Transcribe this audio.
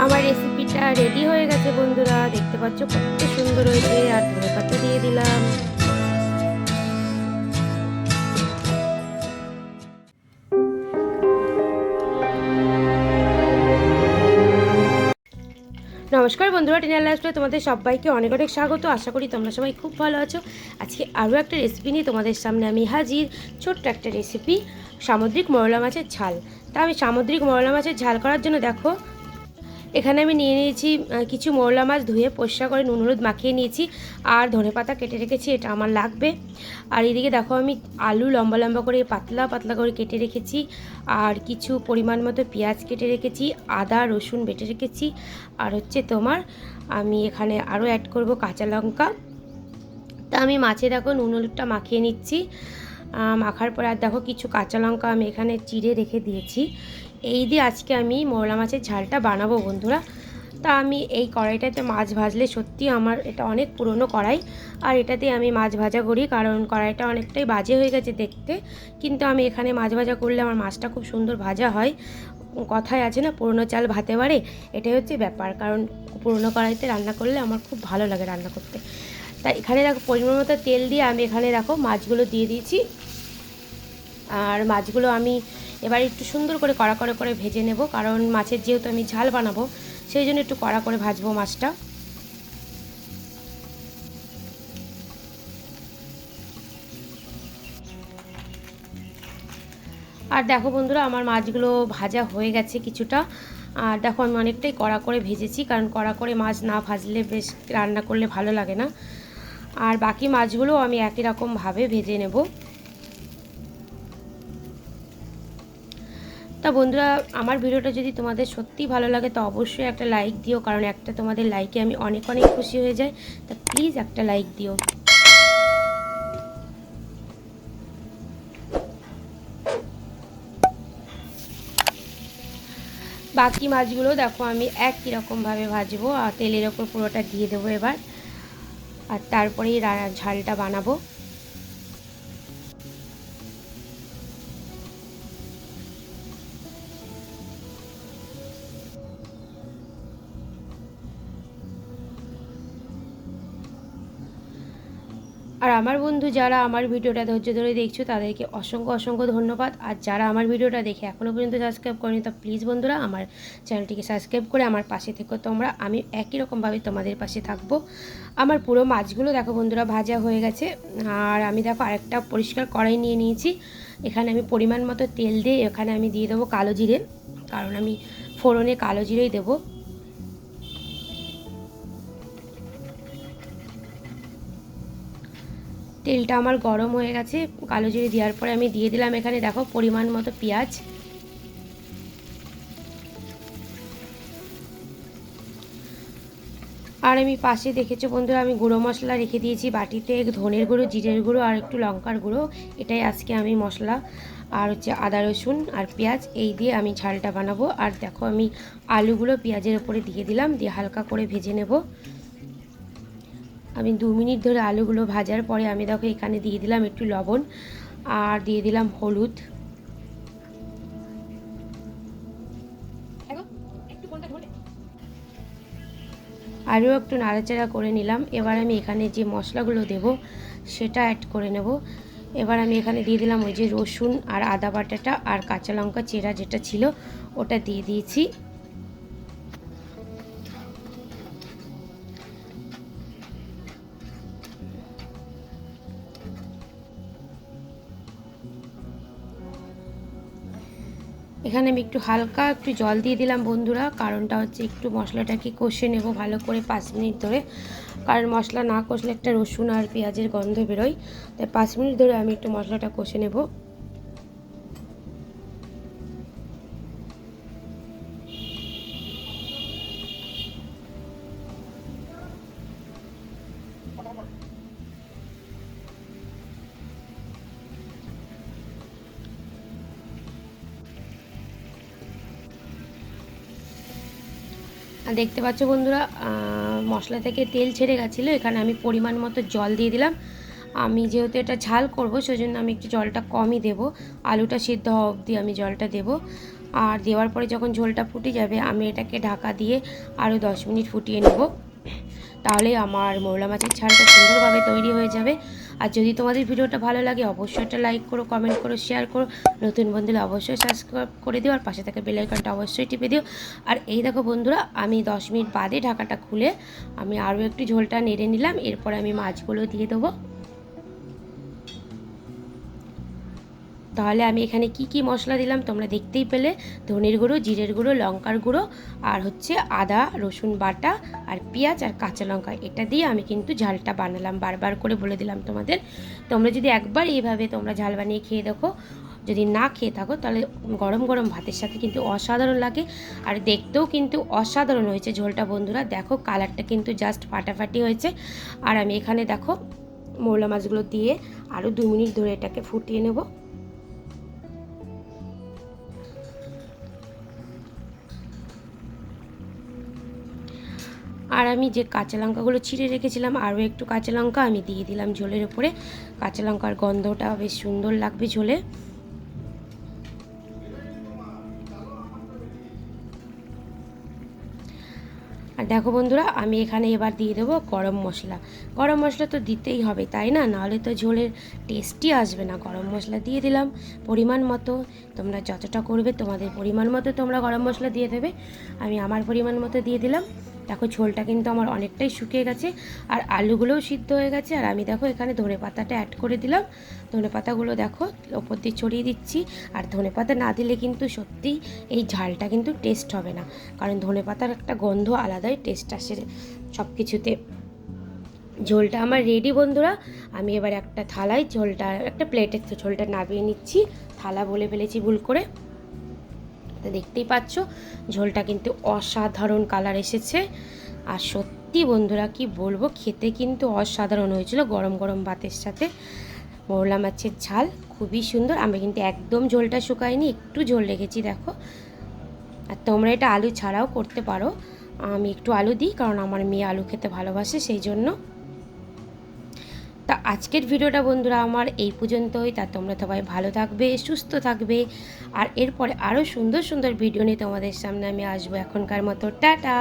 আমার রেসিপিটা রেডি হয়ে গেছে বন্ধুরা, দেখতে পাচ্ছ কত সুন্দর হয়েছে। আর ধনেপাতা দিয়ে দিলাম। নমস্কার বন্ধুরা, টিনার লাইফস্টাইলে তোমাদের সবাইকে অনেক অনেক স্বাগত। আশা করি তোমরা সবাই খুব ভালো আছো। আজকে আরও একটা রেসিপি নিয়ে তোমাদের সামনে আমি হাজির। ছোট্ট একটা রেসিপি, সামুদ্রিক মরলা মাছের ঝাল। তা আমি সামুদ্রিক মরলা মাছের ঝাল করার জন্য দেখো এখানে আমি নিয়ে নিয়েছি কিছু মরলা মাছ ধুয়ে পরিষ্কার করে নুন হলুদ মাখিয়ে নিয়েছি, আর ধনেপাতা কেটে রেখেছি, এটা আমার লাগবে। আর এদিকে দেখো আমি আলু লম্বা লম্বা করে পাতলা পাতলা করে কেটে রেখেছি, আর কিছু পরিমাণ মতো পেঁয়াজ কেটে রেখেছি, আদা রসুন বেটে রেখেছি, আর হচ্ছে তোমার আমি এখানে আরও অ্যাড করব কাঁচা লঙ্কা। তা আমি মাছে দেখো নুন হলুদটা মাখিয়ে নিচ্ছি। মাখার পরে আর দেখো কিছু কাঁচা লঙ্কা আমি এখানে চিড়ে রেখে দিয়েছি। এই দিয়ে আজকে আমি মরলা মাছের ঝালটা বানাবো বন্ধুরা। তা আমি এই কড়াইটাতে মাছ ভাজলে সত্যি আমার এটা অনেক পুরনো কড়াই, আর এটাতে আমি মাছ ভাজা করি, কারণ কড়াইটা অনেকটাই বাজে হয়ে গেছে দেখতে। কিন্তু আমি এখানে মাছ ভাজা করলে আমার মাছটা খুব সুন্দর ভাজা হয়। কথায় আছে না, পুরনো চাল ভাতে পারে, এটাই হচ্ছে ব্যাপার। কারণ পুরনো কড়াইতে রান্না করলে আমার খুব ভালো লাগে রান্না করতে। তা এখানে দেখো পরিমাণ মতো তেল দিয়ে আমি এখানে দেখো মাছগুলো দিয়ে দিয়েছি। আর মাছগুলো আমি এবার একটু সুন্দর করে কড়া করে করে ভেজে নেব, কারণ মাছের যেহেতু আমি ঝাল বানাবো সেই জন্য একটু কড়া করে ভাজবো মাছটা। আর দেখো বন্ধুরা আমার মাছগুলো ভাজা হয়ে গেছে কিছুটা। আর দেখো আমি অনেকটাই কড়া করে ভেজেছি, কারণ কড়া করে মাছ না ভাজলে বেশ রান্না করলে ভালো লাগে না। আর বাকি মাছগুলো আমি একই রকমভাবে ভেজে নেব। তা বন্ধুরা আমার ভিডিওটা যদি তোমাদের সত্যিই ভালো লাগে তো অবশ্যই একটা লাইক দিও, কারণ একটা তোমাদের লাইকে আমি অনেক অনেক খুশি হয়ে যাই। তা প্লিজ একটা লাইক দিও। বাকি মাছগুলো দেখো আমি একই রকমভাবে ভাজবো, আর তেলের ওপর পুরোটা দিয়ে দেবো এবার। আর তারপরেই ঝালটা বানাবো। আর আমার বন্ধু যারা আমার ভিডিওটা ধৈর্য ধরে দেখছো তাদেরকে অসংখ্য অসংখ্য ধন্যবাদ। আর যারা আমার ভিডিওটা দেখে এখনও পর্যন্ত সাবস্ক্রাইব করেনি তো প্লিজ বন্ধুরা আমার চ্যানেলটিকে সাবস্ক্রাইব করে আমার পাশে থেকো তোমরা। আমি একই রকমভাবে তোমাদের পাশে থাকবো। আমার পুরো মাছগুলো দেখো বন্ধুরা ভাজা হয়ে গেছে। আর আমি দেখো আরেকটা পরিষ্কার কড়াই নিয়ে নিয়েছি। এখানে আমি পরিমাণ মতো তেল দিয়ে এখানে আমি দিয়ে দেবো কালো জিরে, কারণ আমি ফোড়নে কালো জিরেই দেবো। তেলটা আমার গরম হয়ে গেছে। কালো জিরে দেওয়ার পরে আমি দিয়ে দিলাম এখানে দেখো পরিমাণ মতো পেঁয়াজ। আর আমি পাশে দেখেছো বন্ধুরা আমি গুঁড়ো মশলা রেখে দিয়েছি বাটিতে, ধনের গুঁড়ো জিরের গুঁড়ো আর একটু লঙ্কার গুঁড়ো। এটাই আজকে আমি মশলা। আর হচ্ছে আদা রসুন আর পেঁয়াজ, এই দিয়ে আমি ঝালটা বানাবো। আর দেখো আমি আলুগুলো পেঁয়াজের ওপরে দিয়ে দিলাম, দিয়ে হালকা করে ভেজে নেব। আমি 2 মিনিট ধরে আলুগুলো ভাজার পরে আমি দেখো এখানে দিয়ে দিলাম একটু লবণ, আর দিয়ে দিলাম হলুদ। আরও একটু নাড়াচাড়া করে নিলাম। এবার আমি এখানে যে মশলাগুলো দেব সেটা অ্যাড করে নেব। এবার আমি এখানে দিয়ে দিলাম ওই যে রসুন আর আদা বাটাটা আর কাঁচা লঙ্কা চেরা যেটা ছিল ওটা দিয়ে দিয়েছি। এখানে আমি একটু হালকা একটু জল দিয়ে দিলাম বন্ধুরা, কারণটা হচ্ছে একটু মশলাটাকে কষে নেব ভালো করে 5 মিনিট ধরে। কারণ মশলা না কষলে একটা রসুন আর পেঁয়াজের গন্ধ বেরোয়, তাই 5 মিনিট ধরে আমি একটু মশলাটা কষে নেব। দেখতে পাচ্ছ বন্ধুরা মশলা থেকে তেল ছেড়ে গেছিলো, এখানে আমি পরিমাণ মতো জল দিয়ে দিলাম। আমি যেহেতু এটা ঝাল করব সেজন্য আমি একটু জলটা কমই দেব, আলুটা সিদ্ধ হওয়া অবধি আমি জলটা দেব। আর দেওয়ার পরে যখন ঝোলটা ফুটে যাবে আমি এটাকে ঢাকা দিয়ে আরও 10 মিনিট ফুটিয়ে নেব। তাহলে আমার মৌরলা মাছের ঝালটা সুন্দরভাবে তৈরি হয়ে যাবে। আর যদি তোমাদের ভিডিওটা ভালো লাগে অবশ্যই একটা লাইক করো, কমেন্ট করো, শেয়ার করো। নতুন বন্ধুরা অবশ্যই সাবস্ক্রাইব করে দিও, আর পাশে থাকা বেল আইকনটা অবশ্যই টিপে দিও। আর এই দেখো বন্ধুরা, আমি 10 মিনিট বাদে ঢাকাটা খুলে আমি আরও একটু ঝোলটা নেড়ে নিলাম। এরপরে আমি মাছগুলো দিয়ে দেবো। তাহলে আমি এখানে কি কি মশলা দিলাম তোমরা দেখতেই পেলে। ধনের গুঁড়ো, জিরের গুঁড়ো, লঙ্কার গুঁড়ো, আর হচ্ছে আদা রসুন বাটা, আর পেঁয়াজ আর কাঁচা লঙ্কা। এটা দিয়ে আমি কিন্তু ঝালটা বানালাম, বারবার করে বলে দিলাম তোমাদের। তোমরা যদি একবার এইভাবে তোমরা ঝাল বানিয়ে খেয়ে দেখো, যদি না খেয়ে থাকো তাহলে গরম গরম ভাতের সাথে কিন্তু অসাধারণ লাগে। আর দেখতেও কিন্তু অসাধারণ হয়েছে ঝোলটা বন্ধুরা। দেখো কালারটা কিন্তু জাস্ট ফাটাফাটি হয়েছে। আর আমি এখানে দেখো মৌলা মাছগুলো দিয়ে আরও 2 মিনিট ধরে এটাকে ফুটিয়ে নেব। আর আমি যে কাঁচা লঙ্কাগুলো ছিঁড়ে রেখেছিলাম আরও একটু কাঁচা লঙ্কা আমি দিয়ে দিলাম ঝোলের উপরে। কাঁচা লঙ্কার গন্ধটা বেশ সুন্দর লাগবে ঝোলে। আর দেখো বন্ধুরা, আমি এখানে এবার দিয়ে দেবো গরম মশলা। গরম মশলা তো দিতেই হবে, তাই না? নাহলে তো ঝোলের টেস্টই আসবে না। গরম মশলা দিয়ে দিলাম পরিমাণ মতো। তোমরা যতটা করবে তোমাদের পরিমাণ মতো তোমরা গরম মশলা দিয়ে দেবে। আমি আমার পরিমাণ মতো দিয়ে দিলাম। দেখো ঝোলটা কিন্তু আমার অনেকটাই শুকিয়ে গেছে, আর আলুগুলোও সিদ্ধ হয়ে গেছে। আর আমি দেখো এখানে ধনে পাতাটা অ্যাড করে দিলাম। ধনে পাতাগুলো দেখো ওপর দিয়ে ছড়িয়ে দিচ্ছি। আর ধনে পাতা না দিলে কিন্তু সত্যিই এই ঝালটা কিন্তু টেস্ট হবে না, কারণ ধনে পাতার একটা গন্ধ আলাদাই টেস্ট আসে সব কিছুতে। ঝোলটা আমার রেডি বন্ধুরা। আমি এবার একটা থালায় ঝোলটা, একটা প্লেটের ঝোলটা নামিয়ে নিচ্ছি। থালা বলে ফেলেছি ভুল করে। তো দেখতেই পাচ্ছ ঝোলটা কিন্তু অসাধারণ কালার এসেছে। আর সত্যি বন্ধুরা কি বলবো, খেতে কিন্তু অসাধারণ হয়েছিল গরম গরম ভাতের সাথে। মৌরলা মাছের ঝাল খুবই সুন্দর। আমি কিন্তু একদম ঝোলটা শুকাইনি, একটু ঝোল রেখেছি দেখো। আর তোমরা এটা আলু ছাড়াও করতে পারো। আমি একটু আলু দিই, কারণ আমার মেয়ে আলু খেতে ভালোবাসে, সেই জন্য। তা আজকের ভিডিওটা বন্ধুরা আমার এই পর্যন্তই। তা তোমরা সবাই ভালো থাকবে, সুস্থ থাকবে। আর এরপরে আরও সুন্দর সুন্দর ভিডিও নিয়ে তোমাদের সামনে আমি আসবো। এখনকার মতো টাটা।